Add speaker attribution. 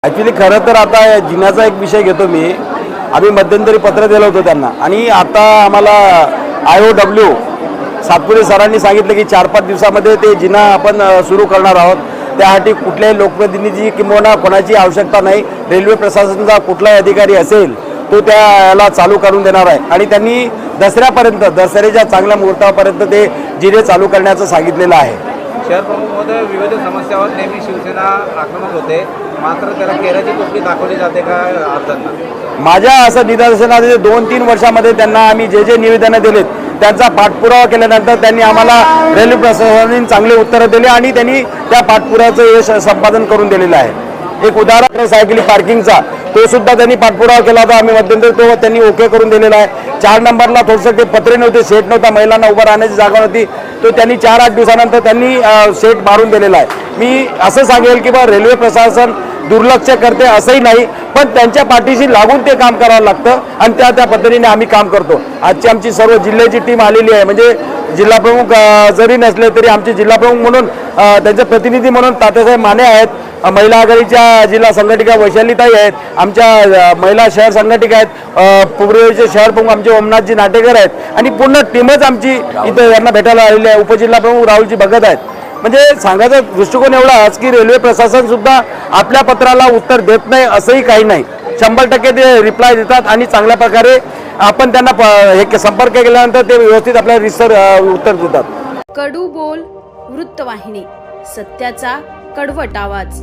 Speaker 1: Actually खरं तर आता जिन्याचा एक विषय घेतो मी. आम्ही मध्यंतरी पत्र दिलं होतं त्यांना आणि आता आम्हाला IOW सातपुते सरांनी सांगितलं की 4-5 दिवसामध्ये ते जिना आपण सुरू करणार आहोत. त्यासाठी कुठल्याही लोकप्रतिनिधी किंवा कोणाची आवश्यकता नाही. रेल्वे प्रशासनाचा कुठलाही अधिकारी असेल तो त्याला चालू करून देणार आहे आणि त्यांनी दसऱ्यापर्यंत दसऱ्याच्या चांगल्या मुहूर्तापर्यंत ते जिने चालू करण्याचं सांगितलेलं आहे.
Speaker 2: शहर प्रमुख महोदय, विविध समस्यावर नेहमी शिवसेना आक्रमक होते, मात्र त्याला केराची टोपली दाखवली जाते का अर्जांना?
Speaker 1: माझ्या असं निदर्शनात 2-3 वर्षामध्ये त्यांना आम्ही जे निवेदनं दिलेत त्यांचा पाठपुरावा केल्यानंतर त्यांनी आम्हाला रेल्वे प्रशासनाने चांगले उत्तरं दिले आणि त्यांनी त्या पाठपुराव्याचं यश संपादन करून दिलेलं आहे. एक उदाहरण सायकली पार्किंगचा तो सुद्धा त्यांनी पाठपुरावा केला होता. आम्ही मध्यंतरी तो त्यांनी ओके करून दिलेला आहे. 4 नंबरला थोडंसं ते पत्रे नव्हते, सेट नव्हता, महिलांना उभं राहण्याची जागा नव्हती, तो त्यांनी 4-8 दिवसानंतर त्यांनी सेट मारून दिलेला आहे. मी असं सांगेल की बा रेल्वे प्रशासन दुर्लक्ष करते असंही नाही, पण त्यांच्या पाठीशी लागून ते काम करावं लागतं आणि त्या पद्धतीने आम्ही काम करतो. आजची आमची सर्व जिल्ह्याची टीम आलेली आहे. म्हणजे जिल्हाप्रमुख जरी नसले तरी आमचे जिल्हाप्रमुख म्हणून त्यांचे प्रतिनिधी म्हणून तात्यासाहेब माने आहेत, महिला आघाडीच्या जिल्हा संघटिका वैशालीताई आहेत, आमच्या महिला शहर संघटिका आहेत, पुबरेचे शहर प्रमुख आमचे ओमनाथजी नाटेकर आहेत आणि पूर्ण टीमच आमची इथं यांना भेटायला आलेली आहे. उपजिल्हाप्रमुख राहुलजी भगत आहेत. म्हणजे सांगायचा दृष्टिकोन एवढाच की रेल्वे प्रशासन सुद्धा आपल्या पत्राला उत्तर देत नाही असंही काही नाही. 100% ते रिप्लाय देतात आणि चांगल्या प्रकारे आपण त्यांना हे संपर्क केल्यानंतर ते व्यवस्थित आपल्याला रिसर उत्तर देतात.
Speaker 3: कडू बोल वृत्तवाहिनी, सत्याचा कडवट आवाज.